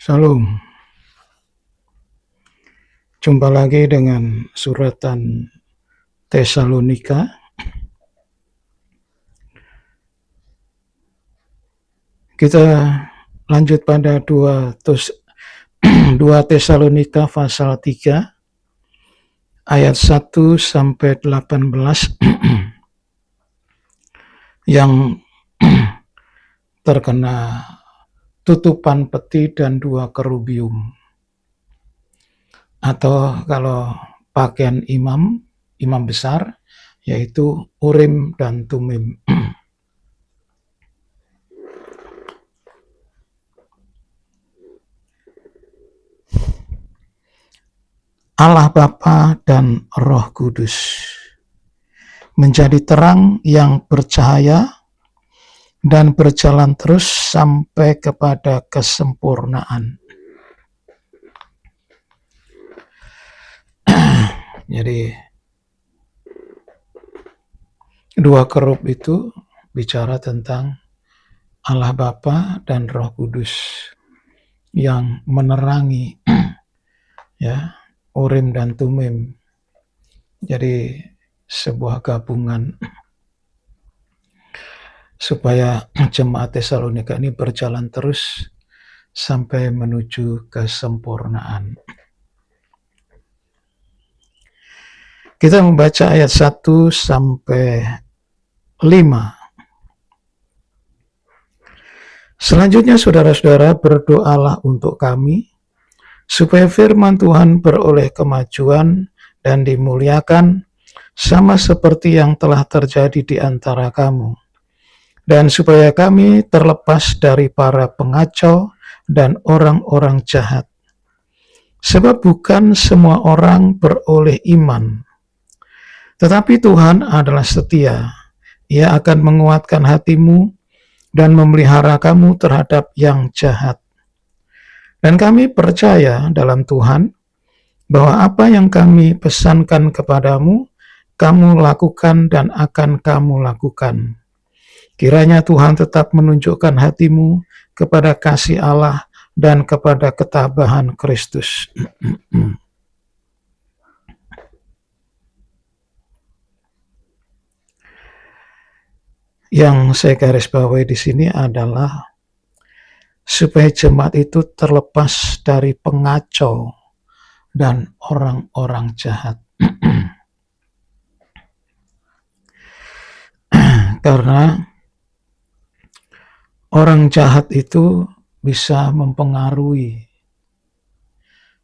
Salam. Jumpa lagi dengan suratan Tesalonika. Kita lanjut pada 2 Tesalonika pasal 3 ayat 1 sampai 18 yang terkena tutupan peti dan 2 kerubium. Atau kalau pakaian imam besar, yaitu Urim dan Tumim. Allah Bapa dan Roh Kudus menjadi terang yang bercahaya dan berjalan terus sampai kepada kesempurnaan. Jadi 2 kerub itu bicara tentang Allah Bapa dan Roh Kudus yang menerangi ya, Urim dan Tumim. Jadi sebuah gabungan supaya jemaat Tesalonika ini berjalan terus sampai menuju kesempurnaan. Kita membaca ayat 1 sampai 5. Selanjutnya saudara-saudara, berdoalah untuk kami supaya firman Tuhan beroleh kemajuan dan dimuliakan sama seperti yang telah terjadi di antara kamu, dan supaya kami terlepas dari para pengacau dan orang-orang jahat. Sebab bukan semua orang beroleh iman, tetapi Tuhan adalah setia. Ia akan menguatkan hatimu dan memelihara kamu terhadap yang jahat. Dan kami percaya dalam Tuhan bahwa apa yang kami pesankan kepadamu, kamu lakukan dan akan kamu lakukan. Kiranya Tuhan tetap menunjukkan hatimu kepada kasih Allah dan kepada ketabahan Kristus. Yang saya garis bawahi di sini adalah supaya jemaat itu terlepas dari pengacau dan orang-orang jahat. Karena orang jahat itu bisa mempengaruhi,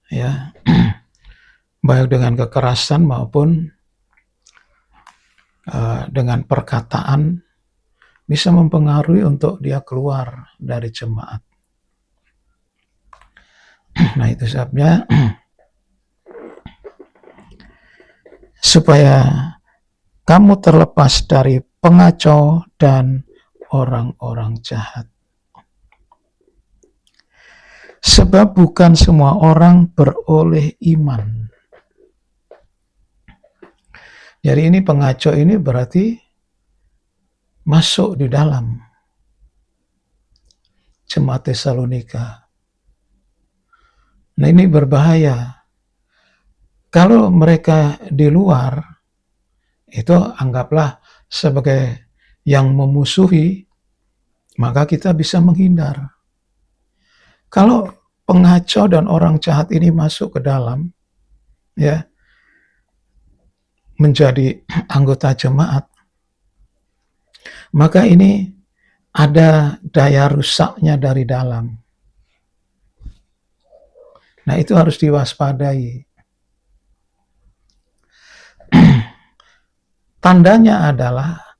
ya, baik dengan kekerasan maupun dengan perkataan, bisa mempengaruhi untuk dia keluar dari jemaat. Nah, itu sebabnya supaya kamu terlepas dari pengacau dan orang-orang jahat. Sebab bukan semua orang beroleh iman. Jadi ini pengacau ini berarti masuk di dalam jemaat Tesalonika. Nah, ini berbahaya. Kalau mereka di luar, itu anggaplah sebagai yang memusuhi, maka kita bisa menghindar. Kalau pengacau dan orang jahat ini masuk ke dalam, ya, menjadi anggota jemaat, maka ini ada daya rusaknya dari dalam. Nah, itu harus diwaspadai. Tandanya adalah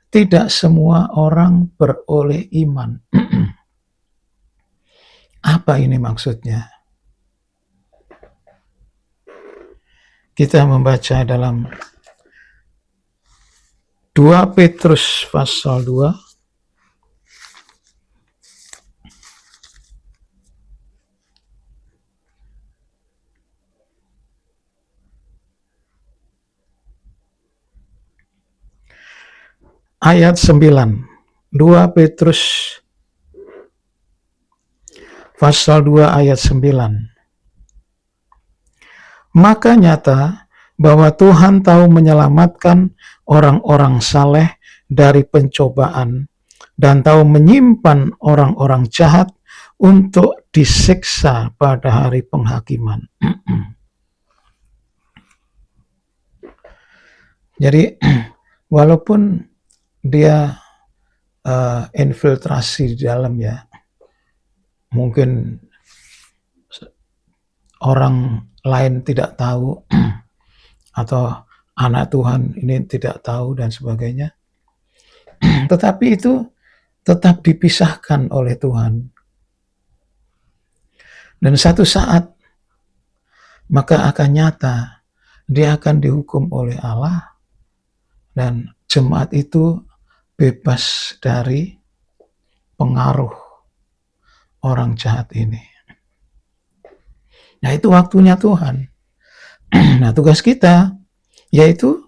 tidak semua orang beroleh iman. Apa ini maksudnya? Kita membaca dalam 2 Petrus pasal 2 ayat 9. 2 Petrus pasal 2 ayat 9. Maka nyata bahwa Tuhan tahu menyelamatkan orang-orang saleh dari pencobaan dan tahu menyimpan orang-orang jahat untuk disiksa pada hari penghakiman. Jadi walaupun dia infiltrasi di dalam ya, mungkin orang lain tidak tahu atau anak Tuhan ini tidak tahu dan sebagainya. Tetapi itu tetap dipisahkan oleh Tuhan. Dan satu saat maka akan nyata dia akan dihukum oleh Allah dan jemaat itu bebas dari pengaruh orang jahat ini. Nah, itu waktunya Tuhan. Nah, tugas kita yaitu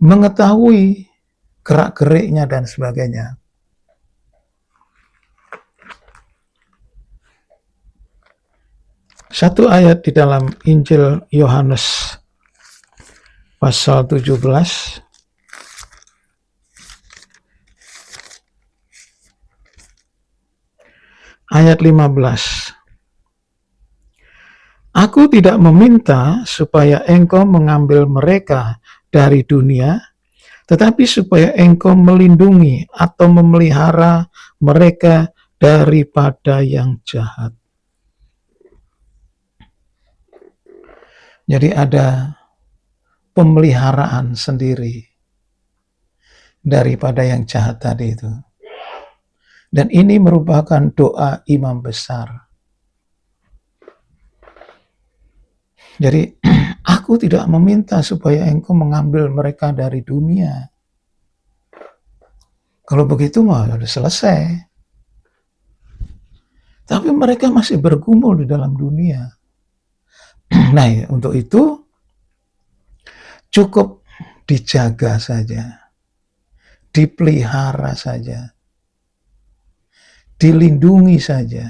mengetahui gerak-geriknya dan sebagainya. Satu ayat di dalam Injil Yohanes pasal 17 ayat 15. Aku tidak meminta supaya engkau mengambil mereka dari dunia, tetapi supaya engkau melindungi atau memelihara mereka daripada yang jahat. Jadi ada pemeliharaan sendiri daripada yang jahat tadi itu. Dan ini merupakan doa imam besar. Jadi aku tidak meminta supaya engkau mengambil mereka dari dunia. Kalau begitu mah sudah selesai. Tapi mereka masih bergumul di dalam dunia. Nah, untuk itu cukup dijaga saja, dipelihara saja, dilindungi saja.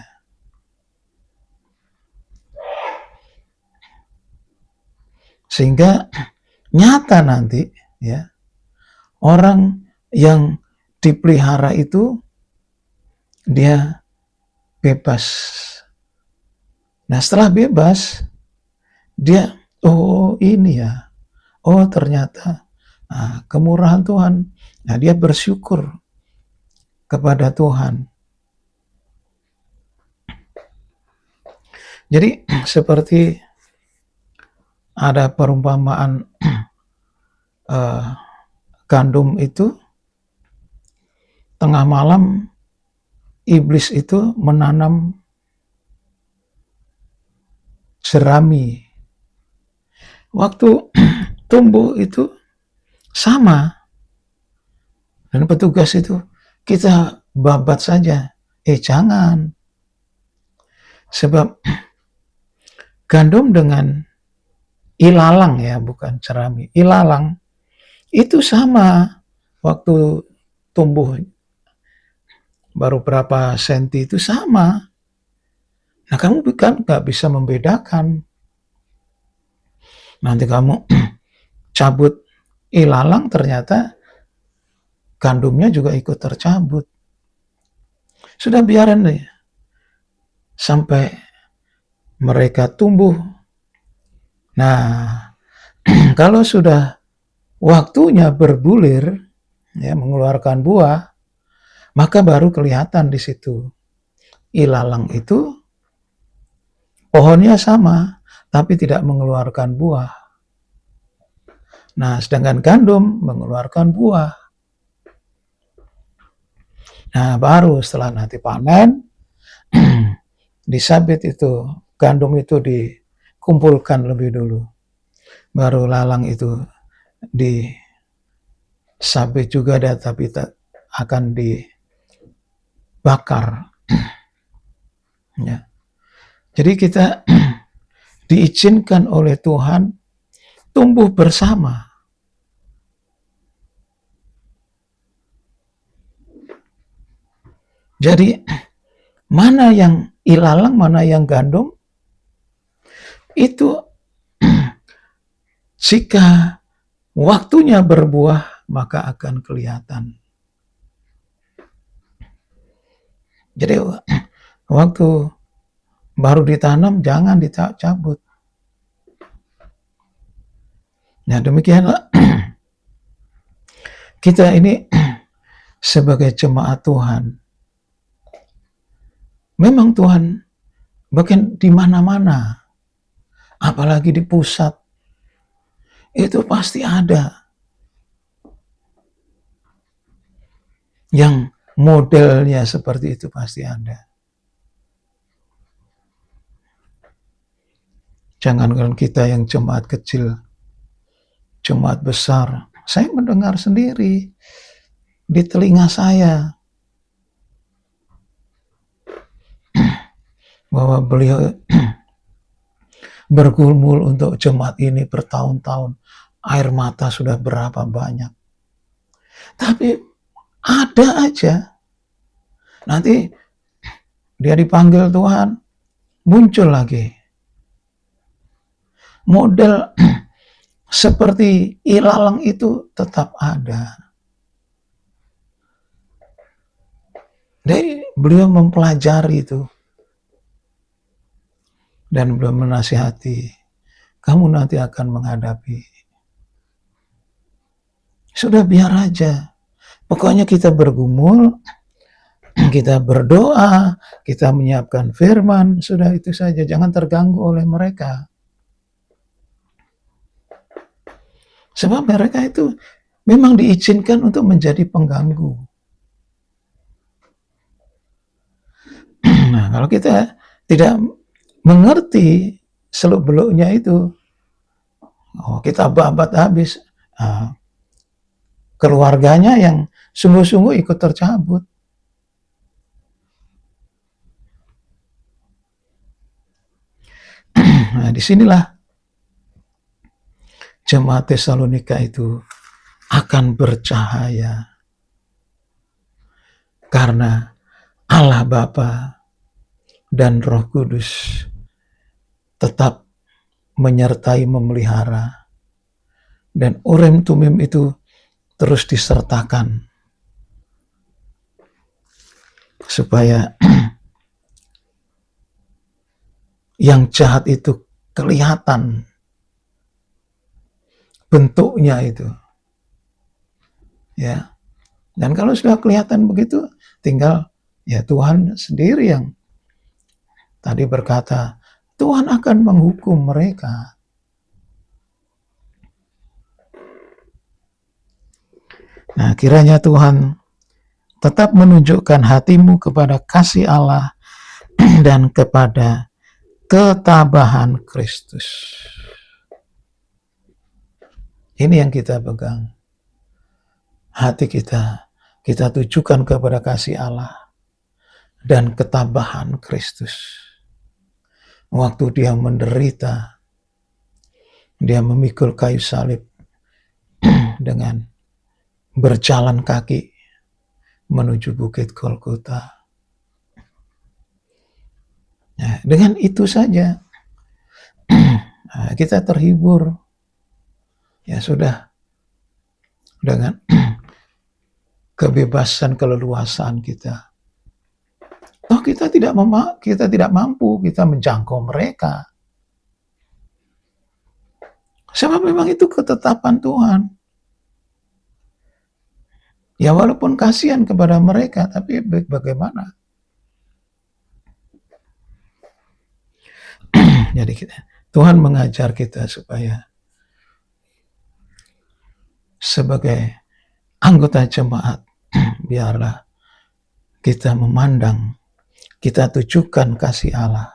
Sehingga nyata nanti ya, orang yang dipelihara itu dia bebas. Nah, setelah bebas dia ini ya, ternyata kemurahan Tuhan. Nah, dia bersyukur kepada Tuhan. Jadi seperti ada perumpamaan gandum itu tengah malam iblis itu menanam jerami. Waktu tumbuh itu sama. Dan petugas itu kita babat saja. Jangan. Sebab gandum dengan ilalang ya, bukan jerami. Ilalang itu sama waktu tumbuh baru berapa senti itu sama. Nah, kamu kan nggak bisa membedakan. Nanti kamu cabut ilalang ternyata gandumnya juga ikut tercabut. Sudah biarin deh sampai mereka tumbuh. Nah, kalau sudah waktunya berbulir, ya, mengeluarkan buah, maka baru kelihatan di situ. Ilalang itu pohonnya sama, tapi tidak mengeluarkan buah. Nah, sedangkan gandum mengeluarkan buah. Nah, baru setelah nanti panen, disabit itu, gandum itu dikumpulkan lebih dulu. Baru lalang itu disabit juga, tapi akan dibakar. Ya. Jadi kita diizinkan oleh Tuhan tumbuh bersama. Jadi mana yang ilalang, mana yang gandum, itu jika waktunya berbuah maka akan kelihatan. Jadi waktu baru ditanam jangan dicabut. Nah, demikianlah kita ini sebagai jemaat Tuhan. Memang Tuhan bahkan di mana-mana, apalagi di pusat, itu pasti ada yang modelnya seperti itu, pasti ada. Jangankan kita yang jemaat kecil, jemaat besar, saya mendengar sendiri di telinga saya bahwa beliau bergumul untuk jemaat ini bertahun-tahun, air mata sudah berapa banyak. Tapi ada aja, nanti dia dipanggil Tuhan, muncul lagi model seperti ilalang itu tetap ada. Jadi beliau mempelajari itu dan beliau menasihati, kamu nanti akan menghadapi. Sudah biar aja. Pokoknya kita bergumul, kita berdoa, kita menyiapkan firman, sudah itu saja. Jangan terganggu oleh mereka. Sebab mereka itu memang diizinkan untuk menjadi pengganggu. Nah, kalau kita tidak mengerti seluk-beluknya itu, kita babat habis. Nah, keluarganya yang sungguh-sungguh ikut tercabut. Nah, disinilah jemaat Tesalonika itu akan bercahaya karena Allah Bapa dan Roh Kudus tetap menyertai, memelihara, dan Urim Tumim itu terus disertakan supaya yang jahat itu kelihatan bentuknya itu, ya. Dan kalau sudah kelihatan begitu, tinggal ya Tuhan sendiri yang tadi berkata, Tuhan akan menghukum mereka. Nah, kiranya Tuhan tetap menunjukkan hatimu kepada kasih Allah dan kepada ketabahan Kristus. Ini yang kita pegang. Hati kita tujukan kepada kasih Allah dan ketabahan Kristus. Waktu dia menderita, dia memikul kayu salib dengan berjalan kaki menuju bukit Golgota. Nah, dengan itu saja kita terhibur. Ya sudah, dengan kebebasan, keleluasaan kita. Toh kita tidak mampu kita menjangkau mereka. Sebab memang itu ketetapan Tuhan. Ya walaupun kasihan kepada mereka, tapi bagaimana? Jadi Tuhan mengajar kita supaya sebagai anggota jemaat, biarlah kita memandang, kita tujukan kasih Allah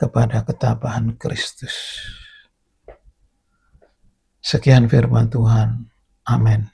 kepada ketabahan Kristus. Sekian firman Tuhan. Amin.